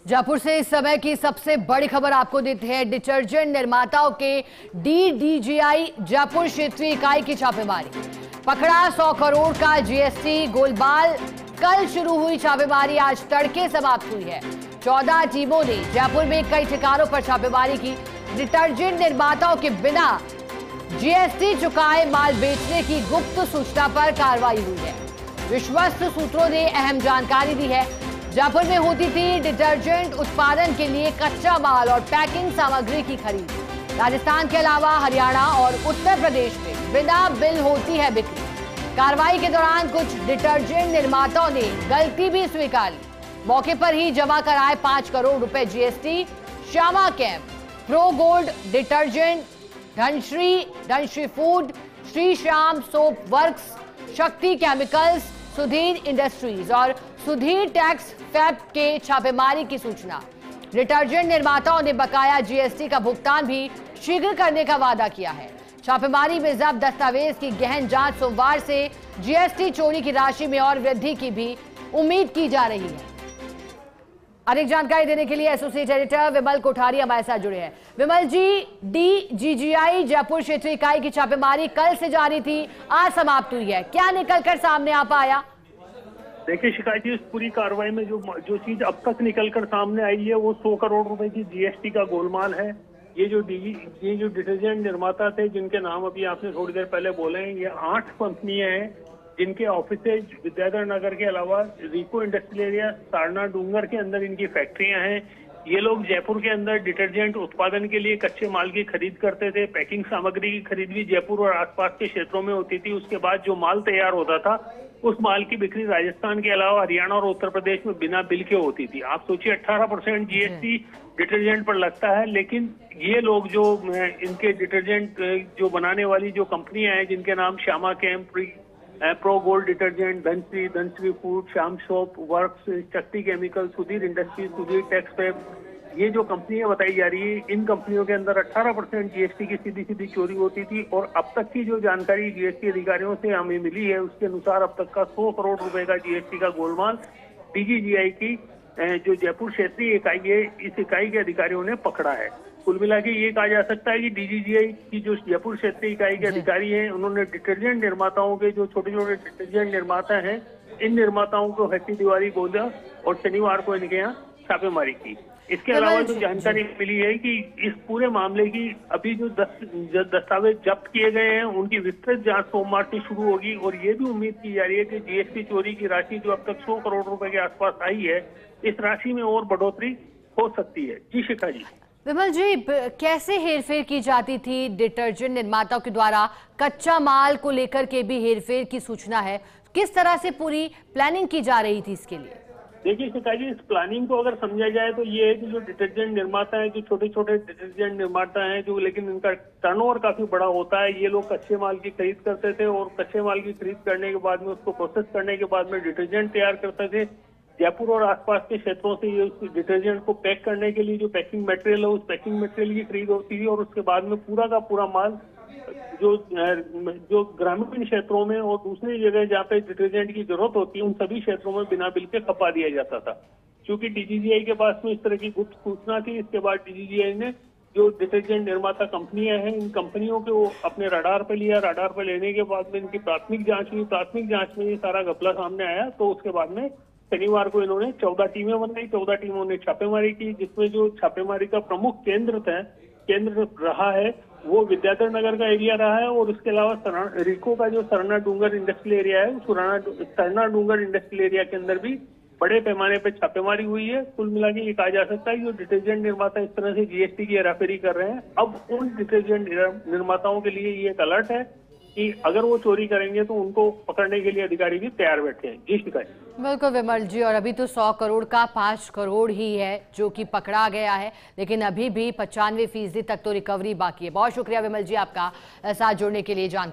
जयपुर से इस समय की सबसे बड़ी खबर आपको देते हैं। डिटर्जेंट निर्माताओं के डीडीजीआई जयपुर क्षेत्रीय इकाई की छापेमारी। पकड़ा 100 करोड़ का जीएसटी गोलमाल। कल शुरू हुई छापेमारी आज तड़के समाप्त हुई है। 14 टीमों ने जयपुर में कई ठिकानों पर छापेमारी की। डिटर्जेंट निर्माताओं के बिना जीएसटी चुकाए माल बेचने की गुप्त सूचना पर कार्रवाई हुई है। विश्वस्त सूत्रों ने अहम जानकारी दी है। जयपुर में होती थी डिटर्जेंट उत्पादन के लिए कच्चा माल और पैकिंग सामग्री की खरीद। राजस्थान के अलावा हरियाणा और उत्तर प्रदेश में बिना बिल होती है बिक्री। कार्रवाई के दौरान कुछ डिटर्जेंट निर्माताओं ने गलती भी स्वीकार ली। मौके पर ही जमा कराए 5 करोड़ रुपए GST. Shyama camp, pro gold detergent, Dhanshree food, Shri Shyam soap works, शक्ति केमिकल्स, सुधीर इंडस्ट्रीज और सुधीर टैक्स फैब के छापेमारी की सूचना। डिटर्जेंट निर्माताओं ने बकाया जीएसटी का भुगतान भी शीघ्र करने का वादा किया है। छापेमारी में जब्त दस्तावेज की गहन जांच सोमवार से जीएसटी चोरी की राशि में और वृद्धि की भी उम्मीद की जा रही है। अधिक जानकारी देने के लिए एसोसिएट एडिटर विमल कोठारी हमारे साथ जुड़े हैं। विमल जी, डीजीजीआई जयपुर क्षेत्रीय इकाई की छापेमारी कल से जारी थी, आज समाप्त हुई है। क्या निकलकर सामने आ पाया? देखिए शिकायत जी, इस पूरी कार्रवाई में जो चीज अब तक निकलकर सामने आई है वो 100 करोड़ रुपए की जीएसटी का गोलमाल है। ये जो डिटर्जेंट निर्माता थे जिनके नाम अभी आपने थोड़ी देर पहले बोले हैं, ये 8 कंपनियां हैं जिनके ऑफिसेज विद्याधर नगर के अलावा रिको इंडस्ट्रियल एरिया, सारना डूंगर के अंदर इनकी फैक्ट्रियां हैं। ये लोग जयपुर के अंदर डिटर्जेंट उत्पादन के लिए कच्चे माल की खरीद करते थे। पैकिंग सामग्री की खरीद भी जयपुर और आसपास के क्षेत्रों में होती थी। उसके बाद जो माल तैयार होता था उस माल की बिक्री राजस्थान के अलावा हरियाणा और उत्तर प्रदेश में बिना बिल के होती थी। आप सोचिए 18% जीएसटी डिटर्जेंट पर लगता है, लेकिन ये लोग जो इनके डिटर्जेंट जो बनाने वाली जो कंपनियां हैं जिनके नाम Shyama camp, pro gold detergent, Dhanshree food, Shyam soap works, Shakti chemical, Sudhir industries, Sudhir tex fab, ये जो कंपनियां बताई जा रही है, इन कंपनियों के अंदर 18% जीएसटी की सीधी चोरी होती थी। और अब तक की जो जानकारी जीएसटी अधिकारियों से हमें मिली है उसके अनुसार अब तक का 100 करोड़ रुपए का जीएसटी का गोलमाल डीजीजीआई की जो जयपुर क्षेत्रीय इकाई है, इस इकाई के अधिकारियों ने पकड़ा है। कुल मिला के ये कहा जा सकता है कि डीजीजीआई की जो जयपुर क्षेत्रीय इकाई के अधिकारी हैं, उन्होंने डिटर्जेंट निर्माताओं के जो छोटे छोटे डिटर्जेंट निर्माता हैं, इन निर्माताओं को हैप्पी दिवाली बोला और शनिवार को इनके यहाँ छापेमारी की। इसके अलावा जो जानकारी मिली है कि इस पूरे मामले की अभी जो दस्तावेज जब्त किए गए हैं उनकी विस्तृत जांच सोमवार से शुरू होगी। और ये भी उम्मीद की जा रही है कि जीएसटी चोरी की राशि जो अब तक 100 करोड़ रुपए के आसपास आई है, इस राशि में और बढ़ोतरी हो सकती है। जी शिखा जी। विमल जी, कैसे हेरफेर की जाती थी डिटर्जेंट निर्माताओं के द्वारा? कच्चा माल को लेकर के भी हेरफेर की सूचना है। किस तरह से पूरी प्लानिंग की जा रही थी इसके लिए? देखिए शिखा जी, इस प्लानिंग को अगर समझा जाए तो ये है कि जो डिटर्जेंट निर्माता है, जो छोटे छोटे डिटर्जेंट निर्माता हैं, जो लेकिन इनका टर्नओवर काफी बड़ा होता है, ये लोग कच्चे माल की खरीद करते थे और कच्चे माल की खरीद करने के बाद में उसको प्रोसेस करने के बाद में डिटर्जेंट तैयार करते थे। जयपुर और आसपास के क्षेत्रों से ये उस डिटर्जेंट को पैक करने के लिए जो पैकिंग मटेरियल है, उस पैकिंग मटेरियल की खरीद होती थी और उसके बाद में पूरा का पूरा माल जो ग्रामीण क्षेत्रों में और दूसरी जगह जहाँ पे डिटर्जेंट की जरूरत होती है, उन सभी क्षेत्रों में बिना बिल के खपा दिया जाता था। क्योंकि डीजीजीआई के पास में इस तरह की गुप्त सूचना थी, इसके बाद डीजीजीआई ने जो डिटर्जेंट निर्माता कंपनियां हैं, इन कंपनियों को अपने रडार पर लिया। रडार पर लेने के बाद में इनकी प्राथमिक जांच हुई। प्राथमिक जांच में ये सारा घपला सामने आया, तो उसके बाद में शनिवार को इन्होंने 14 टीमें बनाई। 14 टीमों ने छापेमारी की, जिसमें जो छापेमारी का प्रमुख केंद्र रहा है वो विद्याधर नगर का एरिया रहा है। और उसके अलावा रिको का जो सरना डूंगर इंडस्ट्रियल एरिया है, सरना डूंगर इंडस्ट्रियल एरिया के अंदर भी बड़े पैमाने पर छापेमारी हुई है। कुल मिला के ये कहा जा सकता है कि जो डिटर्जेंट निर्माता इस तरह से जीएसटी की हेराफेरी कर रहे हैं, अब उन डिटर्जेंट निर्माताओं के लिए ये एक अलर्ट है कि अगर वो चोरी करेंगे तो उनको पकड़ने के लिए अधिकारी भी तैयार बैठे हैं। जी शिकायत। बिल्कुल विमल जी, और अभी तो 100 करोड़ का 5 करोड़ ही है जो कि पकड़ा गया है, लेकिन अभी भी 95% तक तो रिकवरी बाकी है। बहुत शुक्रिया विमल जी आपका साथ जुड़ने के लिए जानकारी।